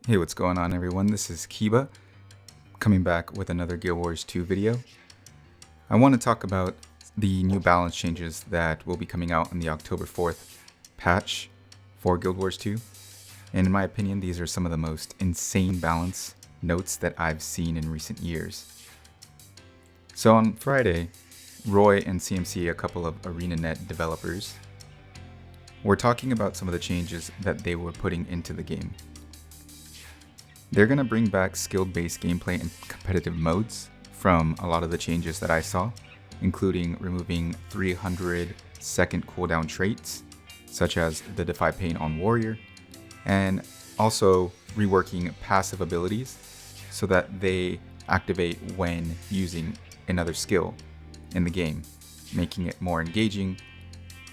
Hey, what's going on everyone? This is Kiba, coming back with another Guild Wars 2 video. I want to talk about the new balance changes that will be coming out on the October 4th patch for Guild Wars 2. And in my opinion, these are some of the most insane balance notes that I've seen in recent years. So on Friday, Roy and CMC, a couple of ArenaNet developers, were talking about some of the changes that they were putting into the game. They're going to bring back skill-based gameplay and competitive modes from a lot of the changes that I saw, including removing 300-second cooldown traits, such as the Defy Pain on Warrior, and also reworking passive abilities so that they activate when using another skill in the game, making it more engaging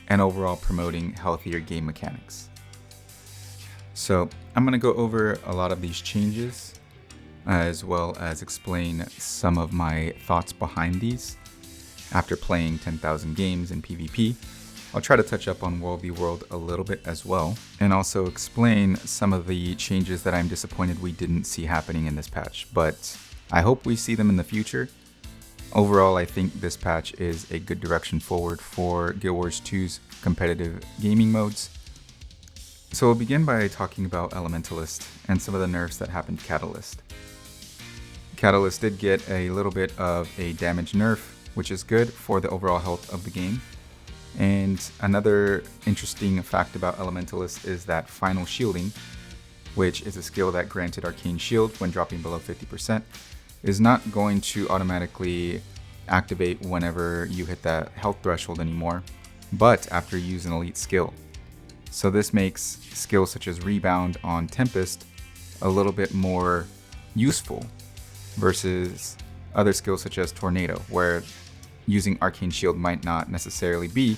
and overall promoting healthier game mechanics. So I'm going to go over a lot of these changes, as well as explain some of my thoughts behind these. After playing 10,000 games in PvP, I'll try to touch up on World v World a little bit as well, and also explain some of the changes that I'm disappointed we didn't see happening in this patch, but I hope we see them in the future. Overall, I think this patch is a good direction forward for Guild Wars 2's competitive gaming modes. So we'll begin by talking about Elementalist and some of the nerfs that happened to Catalyst. Catalyst did get a little bit of a damage nerf, which is good for the overall health of the game. And another interesting fact about Elementalist is that Final Shielding, which is a skill that granted Arcane Shield when dropping below 50%, is not going to automatically activate whenever you hit that health threshold anymore, but after you use an elite skill. So this makes skills such as Rebound on Tempest a little bit more useful versus other skills such as Tornado, where using Arcane Shield might not necessarily be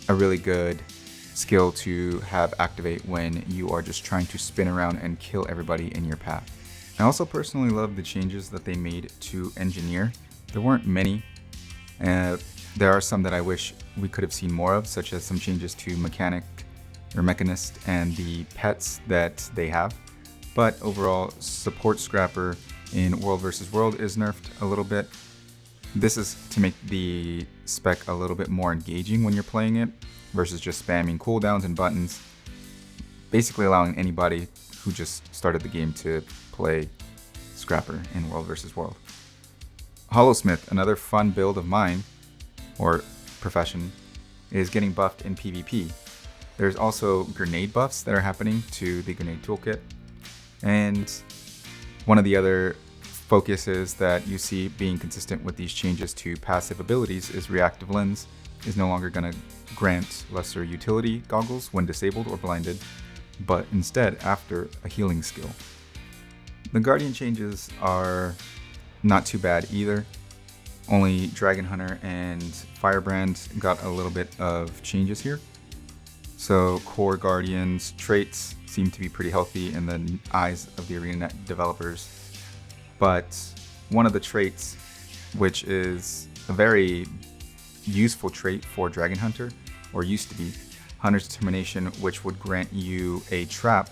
a really good skill to have activate when you are just trying to spin around and kill everybody in your path. I also personally love the changes that they made to Engineer. There weren't many. There are some that I wish we could have seen more of, such as some changes to Mechanist and the pets that they have. But overall, Support Scrapper in World vs. World is nerfed a little bit. This is to make the spec a little bit more engaging when you're playing it, versus just spamming cooldowns and buttons, basically allowing anybody who just started the game to play Scrapper in World vs. World. Hollowsmith, another fun build of mine, or profession, is getting buffed in PvP. There's also grenade buffs that are happening to the grenade toolkit. And one of the other focuses that you see being consistent with these changes to passive abilities is Reactive Lens is no longer going to grant lesser utility goggles when disabled or blinded, but instead after a healing skill. The Guardian changes are not too bad either. Only Dragon Hunter and Firebrand got a little bit of changes here. So core Guardian's traits seem to be pretty healthy in the eyes of the ArenaNet developers. But one of the traits, which is a very useful trait for Dragon Hunter, or used to be, Hunter's Determination, which would grant you a trap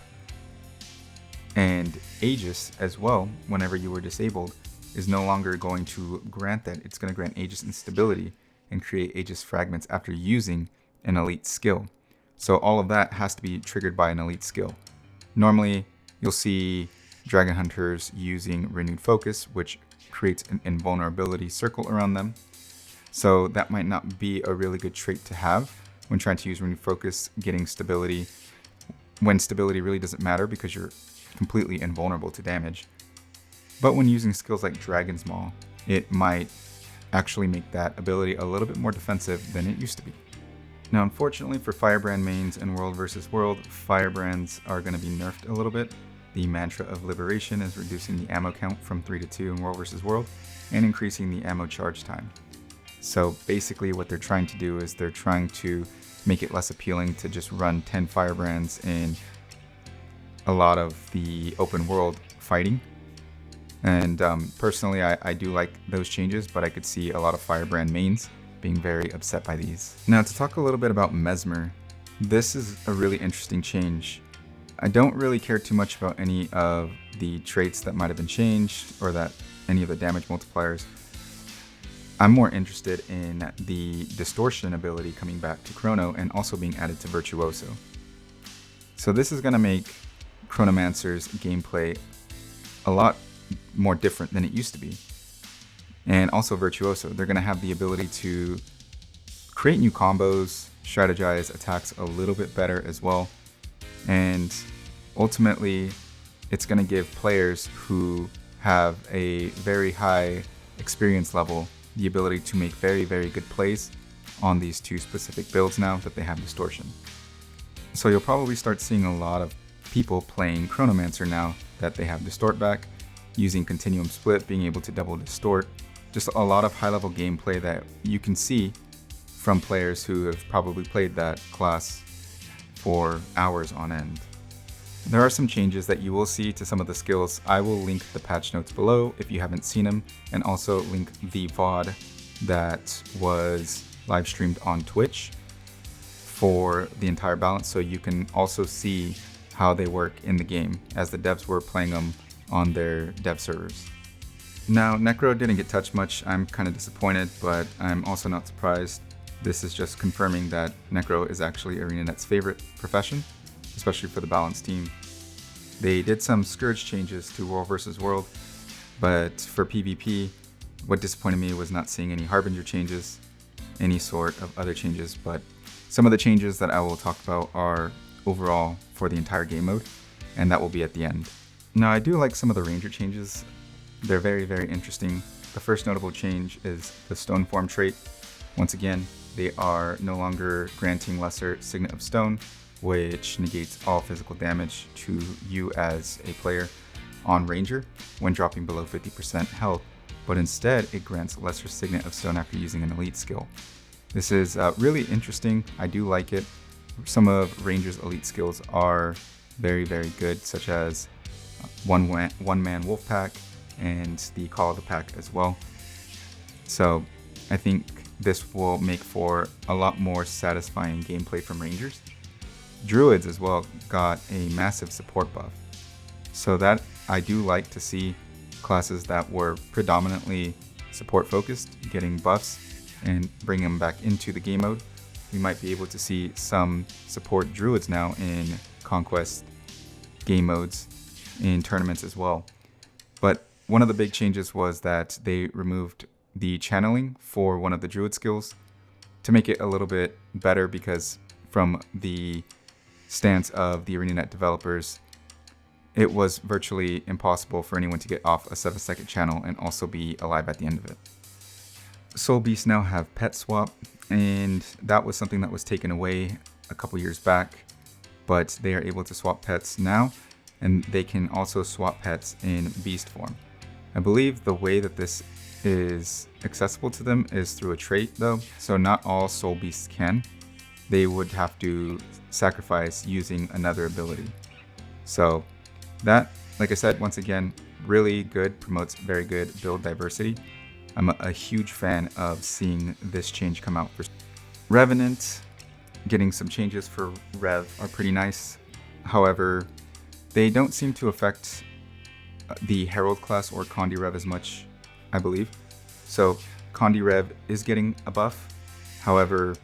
and Aegis as well whenever you were disabled, is no longer going to grant that. It's going to grant Aegis instability and create Aegis fragments after using an elite skill. So all of that has to be triggered by an elite skill. Normally, you'll see Dragon Hunters using Renewed Focus, which creates an invulnerability circle around them. So that might not be a really good trait to have when trying to use Renewed Focus, getting stability, when stability really doesn't matter because you're completely invulnerable to damage. But when using skills like Dragon's Maw, it might actually make that ability a little bit more defensive than it used to be. Now, unfortunately for Firebrand mains in World vs. World, Firebrands are going to be nerfed a little bit. The Mantra of Liberation is reducing the ammo count from 3 to 2 in World vs. World and increasing the ammo charge time. So basically what they're trying to do is they're trying to make it less appealing to just run 10 Firebrands in a lot of the open world fighting. And personally, I do like those changes, but I could see a lot of Firebrand mains being very upset by these. Now, to talk a little bit about Mesmer, this is a really interesting change. I don't really care too much about any of the traits that might have been changed or that any of the damage multipliers. I'm more interested in the distortion ability coming back to Chrono and also being added to Virtuoso. So this is going to make Chronomancer's gameplay a lot more different than it used to be. And also Virtuoso, they're going to have the ability to create new combos, strategize attacks a little bit better as well. And ultimately, it's going to give players who have a very high experience level the ability to make very, very good plays on these two specific builds now that they have distortion. So you'll probably start seeing a lot of people playing Chronomancer now that they have distort back, using continuum split, being able to double distort. Just a lot of high-level gameplay that you can see from players who have probably played that class for hours on end. There are some changes that you will see to some of the skills. I will link the patch notes below if you haven't seen them, and also link the VOD that was live streamed on Twitch for the entire balance, so you can also see how they work in the game as the devs were playing them on their dev servers. Now, Necro didn't get touched much. I'm kind of disappointed, but I'm also not surprised. This is just confirming that Necro is actually ArenaNet's favorite profession, especially for the balance team. They did some Scourge changes to World vs. World, but for PvP, what disappointed me was not seeing any Harbinger changes, any sort of other changes, but some of the changes that I will talk about are overall for the entire game mode, and that will be at the end. Now, I do like some of the Ranger changes. They're very, very interesting. The first notable change is the Stone Form trait. Once again, they are no longer granting lesser Signet of Stone, which negates all physical damage to you as a player on Ranger when dropping below 50% health, but instead it grants lesser Signet of Stone after using an elite skill. This is really interesting. I do like it. Some of Ranger's elite skills are very, very good, such as one man wolf pack and the Call of the Pack as well. So I think this will make for a lot more satisfying gameplay from Rangers. Druids as well got a massive support buff. So that I do like to see classes that were predominantly support focused getting buffs and bring them back into the game mode. We might be able to see some support Druids now in Conquest game modes in tournaments as well. But one of the big changes was that they removed the channeling for one of the Druid skills to make it a little bit better, because from the stance of the ArenaNet developers, it was virtually impossible for anyone to get off a 7-second channel and also be alive at the end of it. Soul Beasts now have pet swap, and that was something that was taken away a couple years back, but they are able to swap pets now, and they can also swap pets in beast form. I believe the way that this is accessible to them is through a trait though, so not all soul beasts can. They would have to sacrifice using another ability. So that, like I said, once again, really good, promotes very good build diversity. I'm a huge fan of seeing this change come out. Revenant, getting some changes for Rev are pretty nice. However, they don't seem to affect the Herald class or Condi Rev as much, I believe. So Condi Rev is getting a buff. However,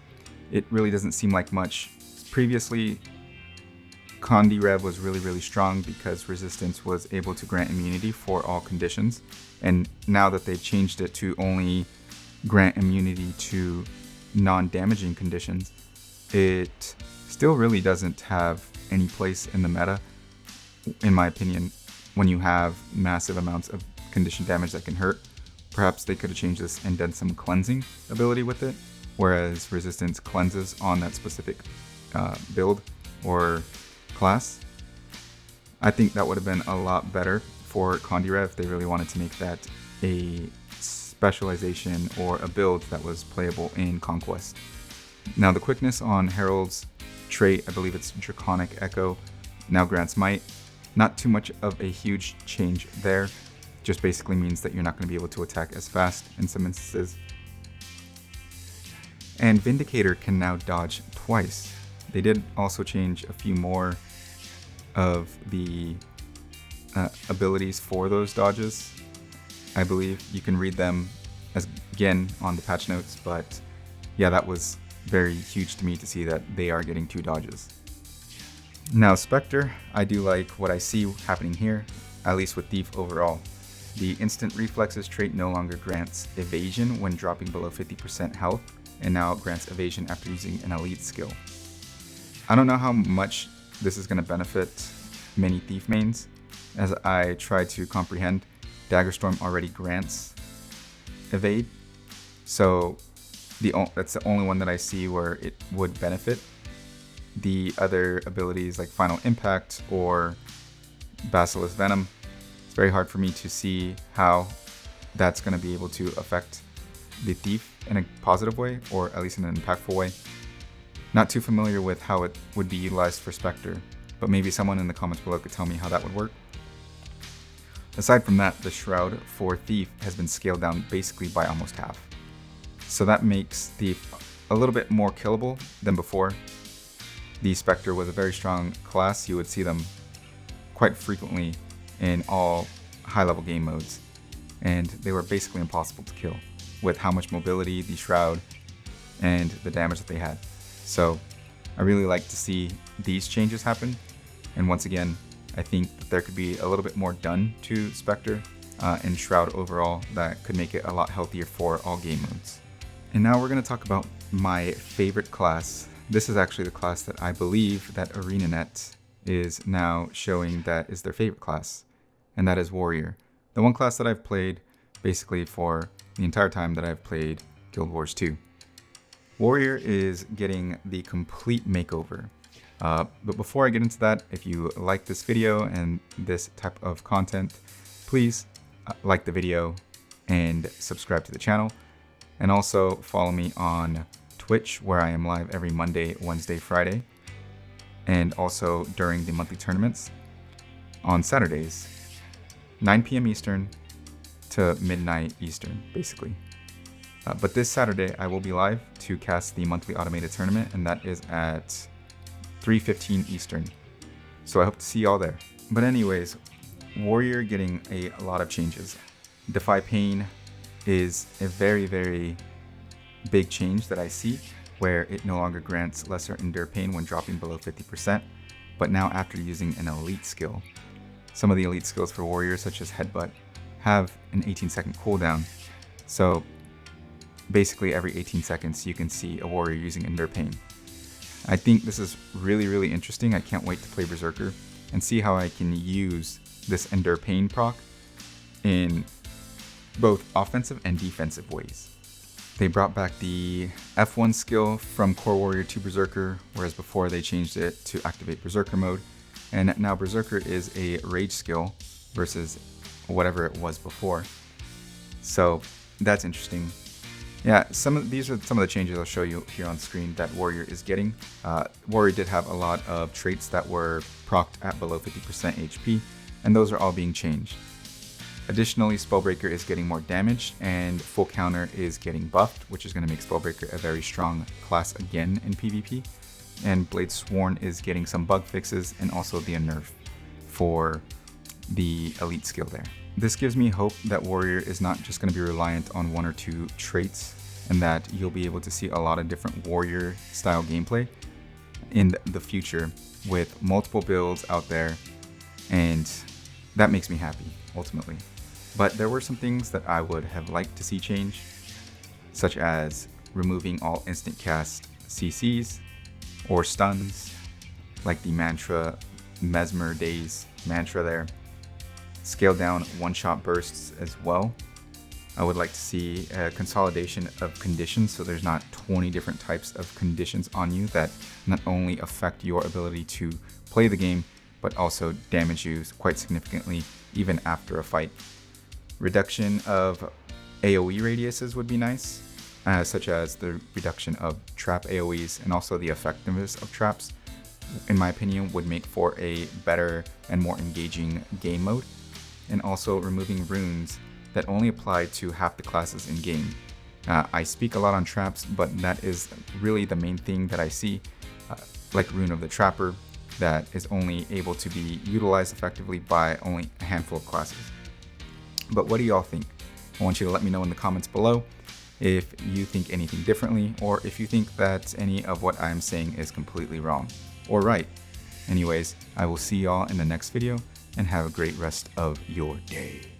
it really doesn't seem like much. Previously, Condi Rev was really, really strong because Resistance was able to grant immunity for all conditions. And now that they've changed it to only grant immunity to non-damaging conditions, it still really doesn't have any place in the meta, in my opinion, when you have massive amounts of condition damage that can hurt. Perhaps they could have changed this and done some cleansing ability with it, whereas Resistance cleanses on that specific build or class. I think that would have been a lot better for Condi Rev if they really wanted to make that a specialization or a build that was playable in Conquest. Now the quickness on Herald's trait, I believe it's Draconic Echo, now grants Might. Not too much of a huge change there, just basically means that you're not going to be able to attack as fast in some instances. And Vindicator can now dodge twice. They did also change a few more of the abilities for those dodges. I believe you can read them again on the patch notes, but yeah, that was very huge to me to see that they are getting 2 dodges. Now Spectre, I do like what I see happening here, at least with Theif overall. The instant reflexes trait no longer grants evasion when dropping below 50% health, and now grants evasion after using an elite skill. I don't know how much this is going to benefit many Theif mains. As I try to comprehend, Daggerstorm already grants evade, so that's the only one that I see where it would benefit. The other abilities like Final Impact or Basilisk Venom, it's very hard for me to see how that's going to be able to affect the Theif in a positive way, or at least in an impactful way. Not too familiar with how it would be utilized for Spectre, but maybe someone in the comments below could tell me how that would work. Aside from that, the Shroud for Theif has been scaled down basically by almost half. So that makes Theif a little bit more killable than before. The Spectre was a very strong class. You would see them quite frequently in all high-level game modes, and they were basically impossible to kill with how much mobility, the Shroud, and the damage that they had. So I really like to see these changes happen, and once again, I think that there could be a little bit more done to Spectre and Shroud overall that could make it a lot healthier for all game modes. And now we're going to talk about my favorite class. This is actually the class that I believe that ArenaNet is now showing that is their favorite class, and that is Warrior. The one class that I've played basically for the entire time that I've played Guild Wars 2. Warrior is getting the complete makeover. But before I get into that, if you like this video and this type of content, please like the video and subscribe to the channel. And also follow me on Twitch, where I am live every Monday, Wednesday, Friday. And also during the monthly tournaments on Saturdays, 9 p.m. Eastern to midnight Eastern, basically. But this Saturday, I will be live to cast the monthly automated tournament, and that is at 3:15 Eastern. So I hope to see y'all there. But anyways, Warrior getting a lot of changes. Defy Pain is a very, very big change that I see, where it no longer grants lesser endure pain when dropping below 50%, but now after using an elite skill. Some of the elite skills for Warrior, such as Headbutt, have an 18-second cooldown. So basically every 18 seconds you can see a Warrior using endure pain. I think this is really, really interesting. I can't wait to play Berserker and see how I can use this endure pain proc in both offensive and defensive ways. They brought back the F1 skill from Core Warrior to Berserker, whereas before they changed it to activate Berserker mode. And now Berserker is a rage skill versus whatever it was before. So that's interesting. Yeah, these are some of the changes I'll show you here on screen that Warrior is getting. Warrior did have a lot of traits that were procced at below 50% HP, and those are all being changed. Additionally, Spellbreaker is getting more damage, and Full Counter is getting buffed, which is going to make Spellbreaker a very strong class again in PvP. And Blade Sworn is getting some bug fixes and also the nerf for the elite skill there. This gives me hope that Warrior is not just going to be reliant on 1 or 2 traits, and that you'll be able to see a lot of different Warrior style gameplay in the future with multiple builds out there, and that makes me happy ultimately. But there were some things that I would have liked to see change, such as removing all instant cast CCs or stuns, like the mantra Mesmer Days mantra there. Scale down one-shot bursts as well. I would like to see a consolidation of conditions, so there's not 20 different types of conditions on you that not only affect your ability to play the game, but also damage you quite significantly even after a fight. Reduction of AoE radiuses would be nice, such as the reduction of trap AoEs and also the effectiveness of traps, in my opinion, would make for a better and more engaging game mode. And also removing runes that only apply to half the classes in game. I speak a lot on traps, but that is really the main thing that I see, like Rune of the Trapper, that is only able to be utilized effectively by only a handful of classes. But what do y'all think? I want you to let me know in the comments below if you think anything differently, or if you think that any of what I'm saying is completely wrong or right. Anyways, I will see y'all in the next video, and have a great rest of your day.